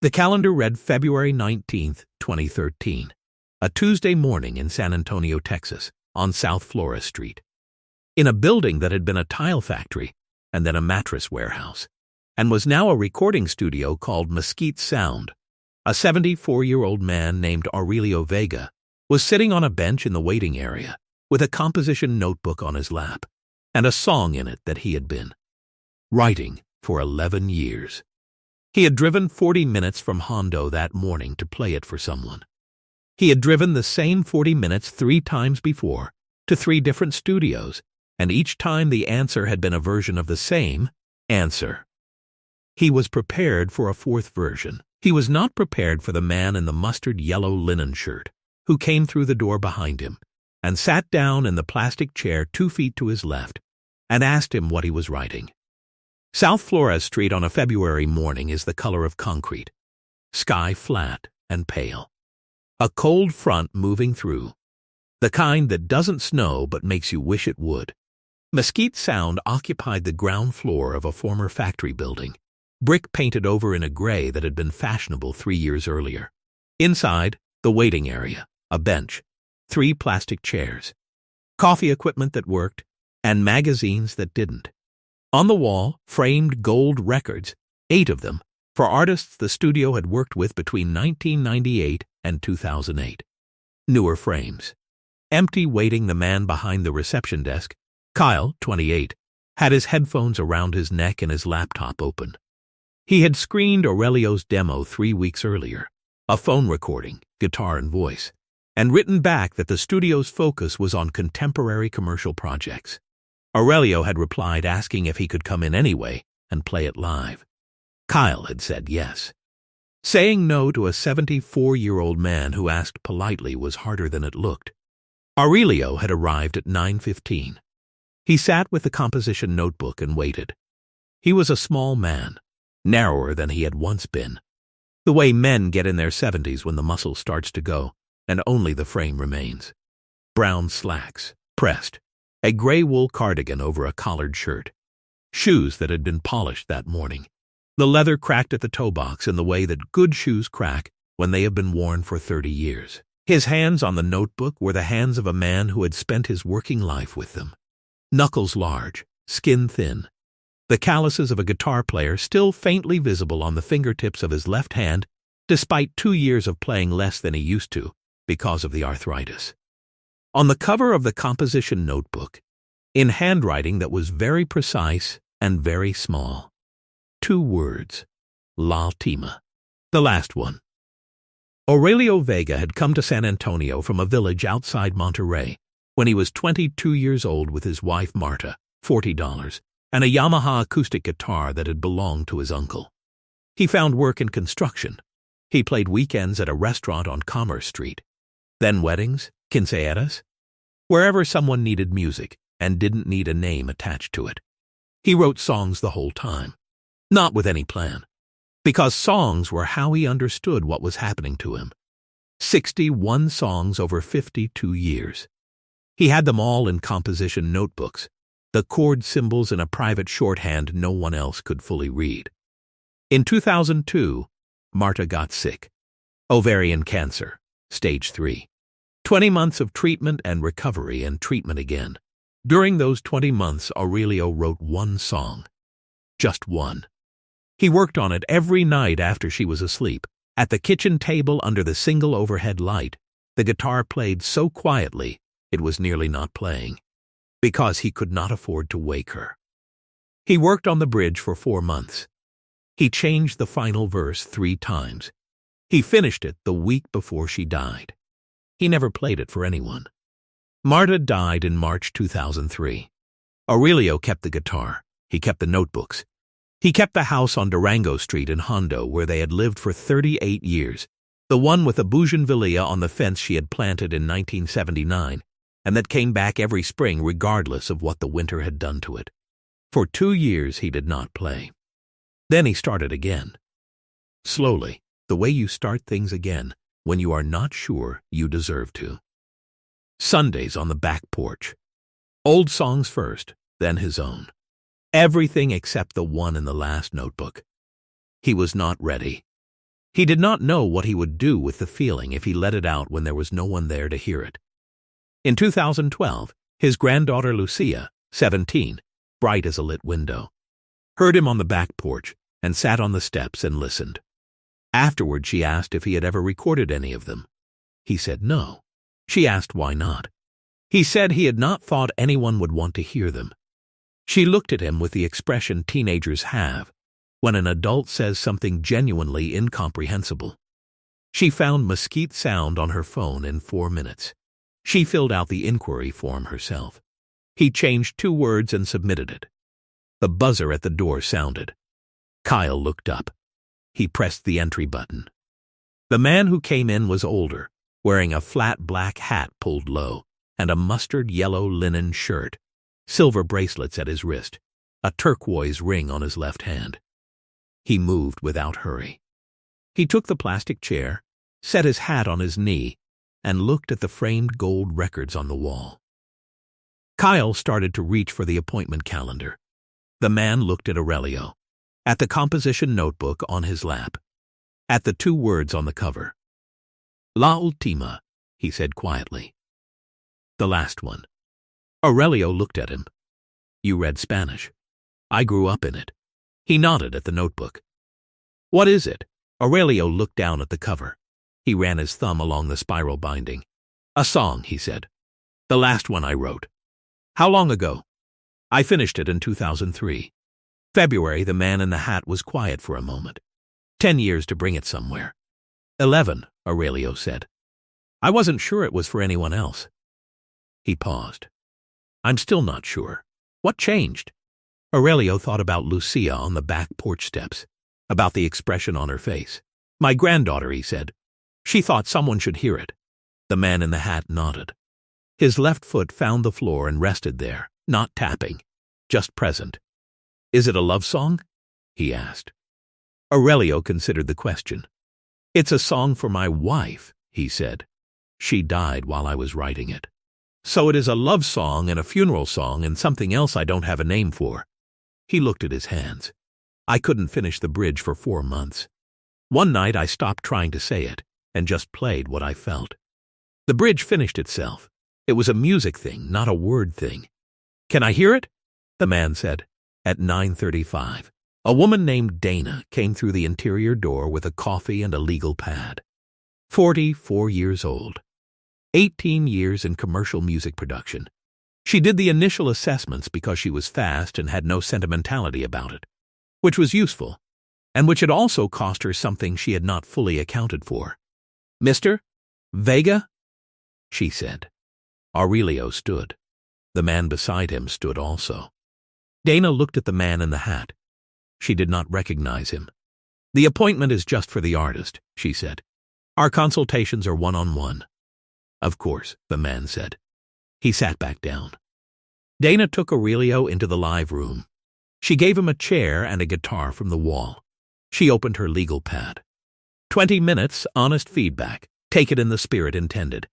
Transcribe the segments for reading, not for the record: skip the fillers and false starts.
The calendar read February 19th, 2013, a Tuesday morning in San Antonio, Texas, on South Flores Street, in a building that had been a tile factory and then a mattress warehouse, and was now a recording studio called Mesquite Sound. A 74-year-old man named Aurelio Vega was sitting on a bench in the waiting area with a composition notebook on his lap and a song in it that he had been writing for 11 years. He had driven 40 minutes from Hondo that morning to play it for someone. He had driven the same 40 minutes 3 times before to 3 different studios, and each time the answer had been a version of the same answer. He was prepared for a 4th version. He was not prepared for the man in the mustard yellow linen shirt who came through the door behind him and sat down in the plastic chair 2 feet to his left and asked him what he was writing. South Flores Street on a February morning is the color of concrete, sky flat and pale. A cold front moving through, the kind that doesn't snow but makes you wish it would. Mesquite Sound occupied the ground floor of a former factory building, brick painted over in a gray that had been fashionable 3 years earlier. Inside, the waiting area, a bench, 3 plastic chairs, coffee equipment that worked, and magazines that didn't. On the wall, framed gold records, 8 of them, for artists the studio had worked with between 1998 and 2008. Newer frames. Empty, waiting. The man behind the reception desk, Kyle, 28, had his headphones around his neck and his laptop open. He had screened Aurelio's demo 3 weeks earlier, a phone recording, guitar and voice, and written back that the studio's focus was on contemporary commercial projects. Aurelio had replied asking if he could come in anyway and play it live. Kyle had said yes. Saying no to a 74-year-old man who asked politely was harder than it looked. Aurelio had arrived at 9:15. He sat with the composition notebook and waited. He was a small man, narrower than he had once been, the way men get in their 70s when the muscle starts to go and only the frame remains. Brown slacks, pressed, a gray wool cardigan over a collared shirt, shoes that had been polished that morning, the leather cracked at the toe box in the way that good shoes crack when they have been worn for 30 years. His hands on the notebook were the hands of a man who had spent his working life with them. Knuckles large, skin thin, the calluses of a guitar player still faintly visible on the fingertips of his left hand despite 2 years of playing less than he used to because of the arthritis. On the cover of the composition notebook, in handwriting that was very precise and very small, 2 words, La Tima, the last one. Aurelio Vega had come to San Antonio from a village outside Monterrey when he was 22 years old with his wife Marta, $40, and a Yamaha acoustic guitar that had belonged to his uncle. He found work in construction. He played weekends at a restaurant on Commerce Street, then weddings, quinceañeras, wherever someone needed music and didn't need a name attached to it. He wrote songs the whole time, not with any plan, because songs were how he understood what was happening to him. 61 songs over 52 years. He had them all in composition notebooks, the chord symbols in a private shorthand no one else could fully read. In 2002, Marta got sick. Ovarian cancer, stage 3. 20 months of treatment and recovery and treatment again. During those 20 months, Aurelio wrote 1 song. Just 1. He worked on it every night after she was asleep, at the kitchen table under the single overhead light. The guitar played so quietly it was nearly not playing, because he could not afford to wake her. He worked on the bridge for 4 months. He changed the final verse 3 times. He finished it the week before she died. He never played it for anyone. Marta died in March 2003. Aurelio kept the guitar. He kept the notebooks. He kept the house on Durango Street in Hondo where they had lived for 38 years, the one with a bougainvillea on the fence she had planted in 1979, and that came back every spring regardless of what the winter had done to it. For 2 years he did not play. Then he started again. Slowly, the way you start things again when you are not sure you deserve to. Sundays on the back porch. Old songs first, then his own. Everything except the one in the last notebook. He was not ready. He did not know what he would do with the feeling if he let it out when there was no one there to hear it. In 2012, his granddaughter Lucia, 17, bright as a lit window, heard him on the back porch and sat on the steps and listened. Afterward, she asked if he had ever recorded any of them. He said no. She asked why not. He said he had not thought anyone would want to hear them. She looked at him with the expression teenagers have when an adult says something genuinely incomprehensible. She found mesquite sound on her phone in 4 minutes. She filled out the inquiry form herself. He changed 2 words and submitted it. The buzzer at the door sounded. Kyle looked up. He pressed the entry button. The man who came in was older, wearing a flat black hat pulled low and a mustard yellow linen shirt, silver bracelets at his wrist, a turquoise ring on his left hand. He moved without hurry. He took the plastic chair, set his hat on his knee, and looked at the framed gold records on the wall. Kyle started to reach for the appointment calendar. The man looked at Aurelio, at the composition notebook on his lap, at the 2 words on the cover. La Ultima, he said quietly. The last one. Aurelio looked at him. You read Spanish. I grew up in it. He nodded at the notebook. What is it? Aurelio looked down at the cover. He ran his thumb along the spiral binding. A song, he said. The last one I wrote. How long ago? I finished it in 2003. February, the man in the hat was quiet for a moment. 10 years to bring it somewhere. 11, Aurelio said. I wasn't sure it was for anyone else. He paused. I'm still not sure. What changed? Aurelio thought about Lucia on the back porch steps, about the expression on her face. My granddaughter, he said. She thought someone should hear it. The man in the hat nodded. His left foot found the floor and rested there, not tapping, just present. Is it a love song? He asked. Aurelio considered the question. It's a song for my wife, he said. She died while I was writing it. So it is a love song and a funeral song and something else I don't have a name for. He looked at his hands. I couldn't finish the bridge for 4 months. One night I stopped trying to say it and just played what I felt. The bridge finished itself. It was a music thing, not a word thing. Can I hear it? The man said. At 9:35, a woman named Dana came through the interior door with a coffee and a legal pad. 44 years old. 18 years in commercial music production. She did the initial assessments because she was fast and had no sentimentality about it, which was useful, and which had also cost her something she had not fully accounted for. Mr. Vega? She said. Aurelio stood. The man beside him stood also. Dana looked at the man in the hat. She did not recognize him. The appointment is just for the artist, she said. Our consultations are one-on-one. Of course, the man said. He sat back down. Dana took Aurelio into the live room. She gave him a chair and a guitar from the wall. She opened her legal pad. 20 minutes, honest feedback. Take it in the spirit intended.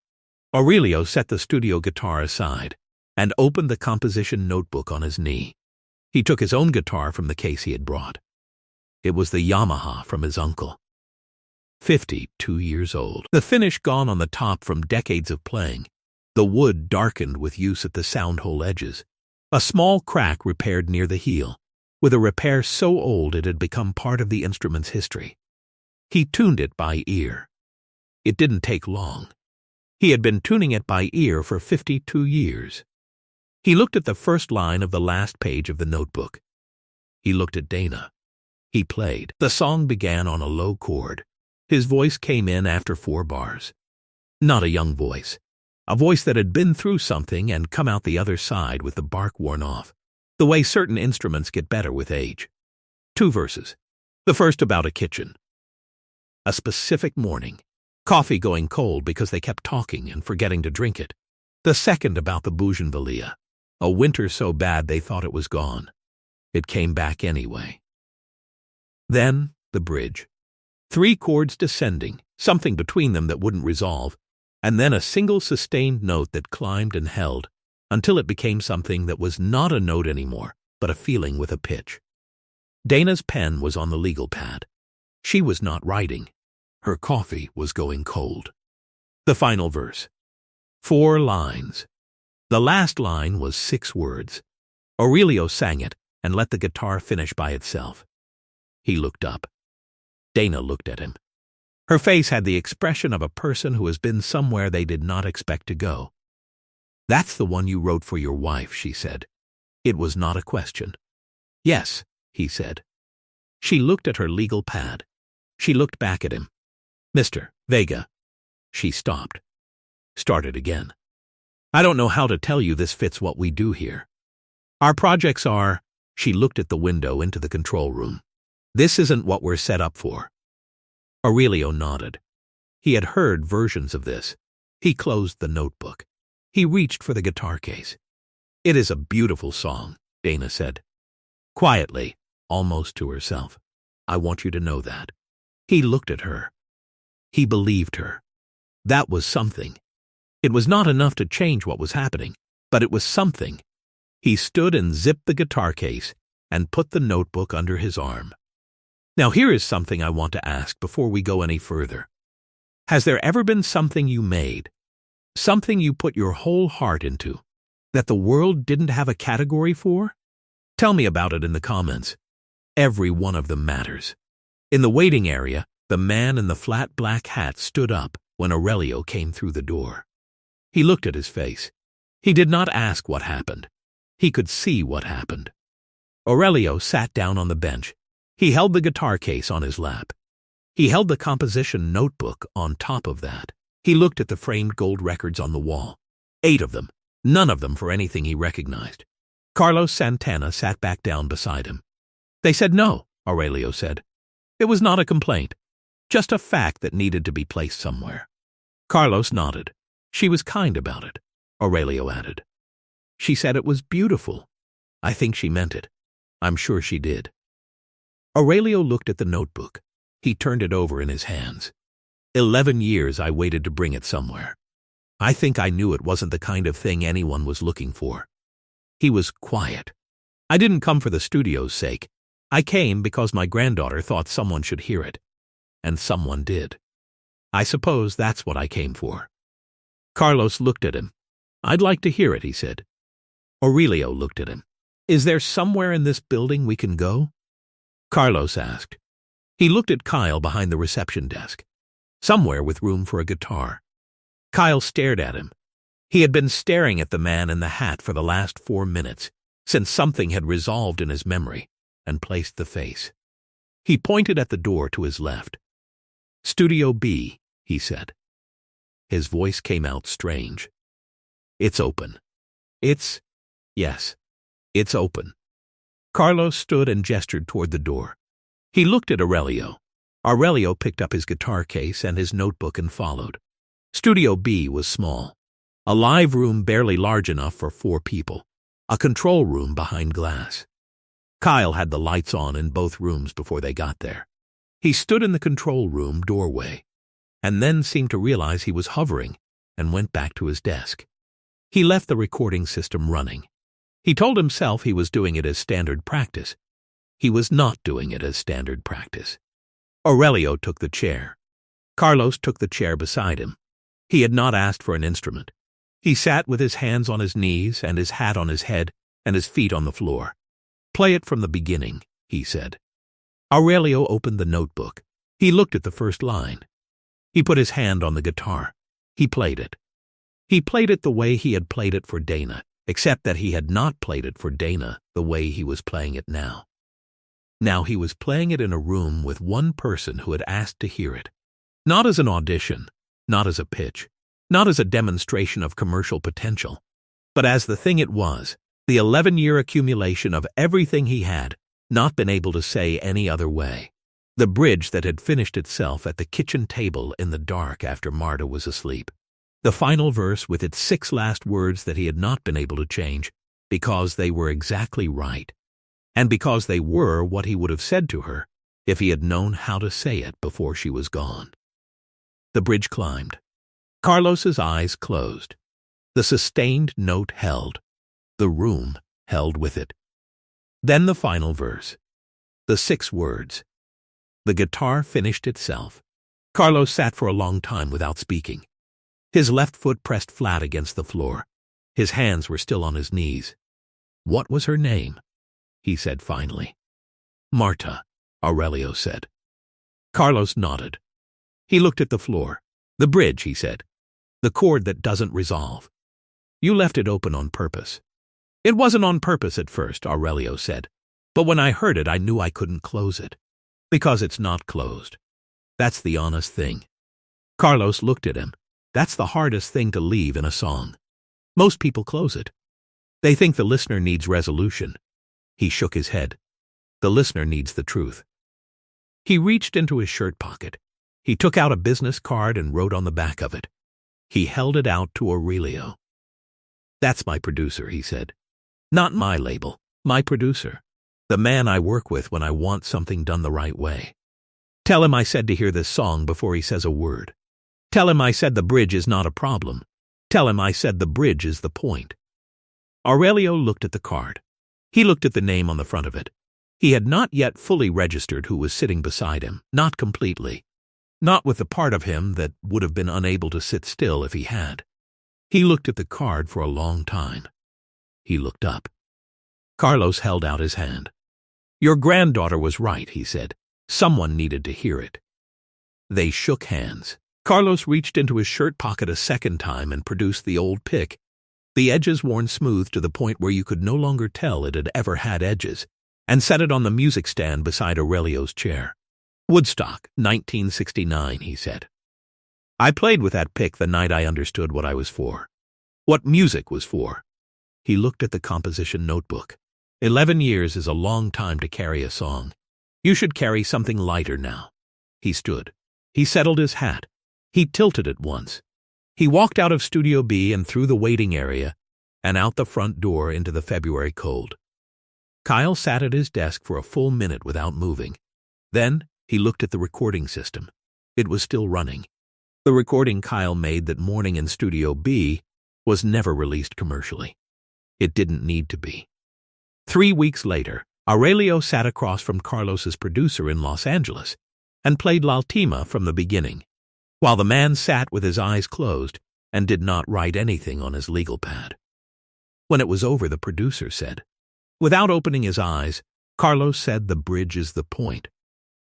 Aurelio set the studio guitar aside and opened the composition notebook on his knee. He took his own guitar from the case he had brought. It was the Yamaha from his uncle. 52 years old. The finish gone on the top from decades of playing. The wood darkened with use at the sound hole edges. A small crack repaired near the heel, with a repair so old it had become part of the instrument's history. He tuned it by ear. It didn't take long. He had been tuning it by ear for 52 years. He looked at the first line of the last page of the notebook. He looked at Dana. He played. The song began on a low chord. His voice came in after 4 bars. Not a young voice. A voice that had been through something and come out the other side with the bark worn off, the way certain instruments get better with age. 2 verses. The first about a kitchen. A specific morning. Coffee going cold because they kept talking and forgetting to drink it. The second about the bougainvillea. A winter so bad they thought it was gone. It came back anyway. Then, the bridge. 3 chords descending, something between them that wouldn't resolve, and then a single sustained note that climbed and held until it became something that was not a note anymore, but a feeling with a pitch. Dana's pen was on the legal pad. She was not writing. Her coffee was going cold. The final verse. 4 lines. The last line was 6 words. Aurelio sang it and let the guitar finish by itself. He looked up. Dana looked at him. Her face had the expression of a person who has been somewhere they did not expect to go. "That's the one you wrote for your wife," she said. It was not a question. "Yes," he said. She looked at her legal pad. She looked back at him. "Mr. Vega." She stopped. Started again. "I don't know how to tell you this fits what we do here. Our projects are—" She looked at the window into the control room. "This isn't what we're set up for." Aurelio nodded. He had heard versions of this. He closed the notebook. He reached for the guitar case. "It is a beautiful song," Dana said. Quietly, almost to herself. "I want you to know that." He looked at her. He believed her. That was something. It was not enough to change what was happening, but it was something. He stood and zipped the guitar case and put the notebook under his arm. "Now here is something I want to ask before we go any further. Has there ever been something you made, something you put your whole heart into, that the world didn't have a category for? Tell me about it in the comments. Every one of them matters." In the waiting area, the man in the flat black hat stood up when Aurelio came through the door. He looked at his face. He did not ask what happened. He could see what happened. Aurelio sat down on the bench. He held the guitar case on his lap. He held the composition notebook on top of that. He looked at the framed gold records on the wall. 8 of them, none of them for anything he recognized. Carlos Santana sat back down beside him. "They said no," Aurelio said. "It was not a complaint, just a fact that needed to be placed somewhere." Carlos nodded. "She was kind about it," Aurelio added. "She said it was beautiful. I think she meant it. I'm sure she did." Aurelio looked at the notebook. He turned it over in his hands. 11 years I waited to bring it somewhere. I think I knew it wasn't the kind of thing anyone was looking for. He was quiet. "I didn't come for the studio's sake. I came because my granddaughter thought someone should hear it. And someone did. I suppose that's what I came for." Carlos looked at him. "I'd like to hear it," he said. Aurelio looked at him. "Is there somewhere in this building we can go?" Carlos asked. He looked at Kyle behind the reception desk. Somewhere with room for a guitar. Kyle stared at him. He had been staring at the man in the hat for the last 4 minutes, since something had resolved in his memory and placed the face. He pointed at the door to his left. "Studio B," he said. His voice came out strange. "It's open." Yes, it's open." Carlos stood and gestured toward the door. He looked at Aurelio. Aurelio picked up his guitar case and his notebook and followed. Studio B was small. A live room barely large enough for 4 people. A control room behind glass. Kyle had the lights on in both rooms before they got there. He stood in the control room doorway, and then seemed to realize he was hovering and went back to his desk. He left the recording system running. He told himself he was doing it as standard practice. He was not doing it as standard practice. Aurelio took the chair. Carlos took the chair beside him. He had not asked for an instrument. He sat with his hands on his knees and his hat on his head and his feet on the floor. "Play it from the beginning," he said. Aurelio opened the notebook. He looked at the first line. He put his hand on the guitar. He played it. He played it the way he had played it for Dana, except that he had not played it for Dana the way he was playing it now. Now he was playing it in a room with one person who had asked to hear it. Not as an audition, not as a pitch, not as a demonstration of commercial potential, but as the thing it was, the 11-year accumulation of everything he had not been able to say any other way. The bridge that had finished itself at the kitchen table in the dark after Marta was asleep. The final verse with its 6 last words that he had not been able to change because they were exactly right, and because they were what he would have said to her if he had known how to say it before she was gone. The bridge climbed. Carlos's eyes closed. The sustained note held. The room held with it. Then the final verse. The 6 words. The guitar finished itself. Carlos sat for a long time without speaking. His left foot pressed flat against the floor. His hands were still on his knees. "What was her name?" he said finally. "Marta," Aurelio said. Carlos nodded. He looked at the floor. "The bridge," he said. "The chord that doesn't resolve. You left it open on purpose." "It wasn't on purpose at first," Aurelio said. "But when I heard it, I knew I couldn't close it. Because it's not closed. That's the honest thing." Carlos looked at him. That's the hardest thing to leave in a song. Most people close it. They think the listener needs resolution. He shook his head. The listener needs the truth. He reached into his shirt pocket. He took out a business card and wrote on the back of it. He held it out to Aurelio. "That's my producer," he said. "Not my label, my producer. The man I work with when I want something done the right way. Tell him I said to hear this song before he says a word. Tell him I said the bridge is not a problem. Tell him I said the bridge is the point." Aurelio looked at the card. He looked at the name on the front of it. He had not yet fully registered who was sitting beside him, not completely. Not with the part of him that would have been unable to sit still if he had. He looked at the card for a long time. He looked up. Carlos held out his hand. "Your granddaughter was right," he said. "Someone needed to hear it." They shook hands. Carlos reached into his shirt pocket a second time and produced the old pick, the edges worn smooth to the point where you could no longer tell it had ever had edges, and set it on the music stand beside Aurelio's chair. "Woodstock, 1969, he said. "I played with that pick the night I understood what I was for. What music was for." He looked at the composition notebook. 11 years is a long time to carry a song. You should carry something lighter now. He stood. He settled his hat. He tilted it once. He walked out of Studio B and through the waiting area and out the front door into the February cold. Kyle sat at his desk for a full minute without moving. Then he looked at the recording system. It was still running. The recording Kyle made that morning in Studio B was never released commercially. It didn't need to be. 3 weeks later, Aurelio sat across from Carlos's producer in Los Angeles and played L'Ultima from the beginning, while the man sat with his eyes closed and did not write anything on his legal pad. When it was over, the producer said, without opening his eyes, Carlos said the bridge is the point.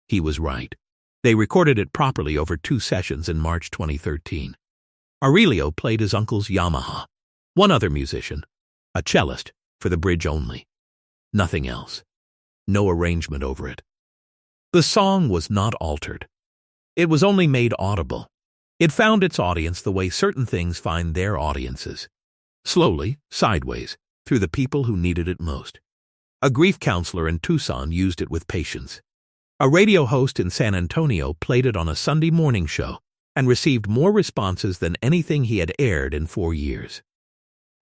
He was right. They recorded it properly over 2 sessions in March 2013. Aurelio played his uncle's Yamaha, one other musician, a cellist, for the bridge only. Nothing else. No arrangement over it. The song was not altered. It was only made audible. It found its audience the way certain things find their audiences. Slowly, sideways, through the people who needed it most. A grief counselor in Tucson used it with patience. A radio host in San Antonio played it on a Sunday morning show and received more responses than anything he had aired in 4 years.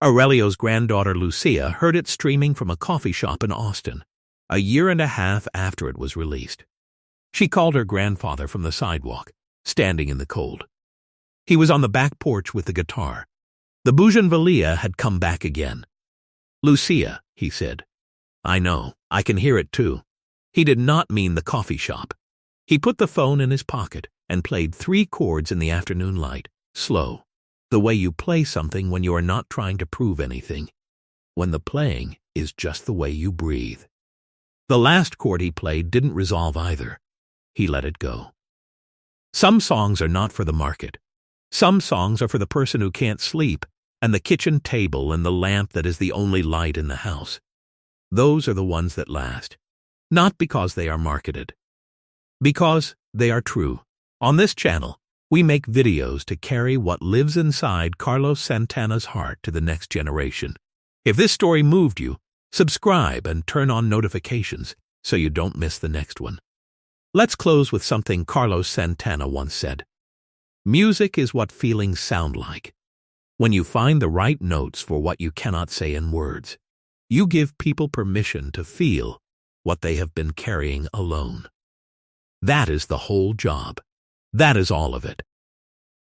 Aurelio's granddaughter Lucia heard it streaming from a coffee shop in Austin, a year and a half after it was released. She called her grandfather from the sidewalk, standing in the cold. He was on the back porch with the guitar. The bougainvillea had come back again. "Lucia," he said. "I know, I can hear it too." He did not mean the coffee shop. He put the phone in his pocket and played 3 chords in the afternoon light, slow, the way you play something when you are not trying to prove anything, when the playing is just the way you breathe. The last chord he played didn't resolve either. He let it go. Some songs are not for the market. Some songs are for the person who can't sleep, and the kitchen table and the lamp that is the only light in the house. Those are the ones that last. Not because they are marketed. Because they are true. On this channel, we make videos to carry what lives inside Carlos Santana's heart to the next generation. If this story moved you, subscribe and turn on notifications so you don't miss the next one. Let's close with something Carlos Santana once said. Music is what feelings sound like. When you find the right notes for what you cannot say in words, you give people permission to feel what they have been carrying alone. That is the whole job. That is all of it.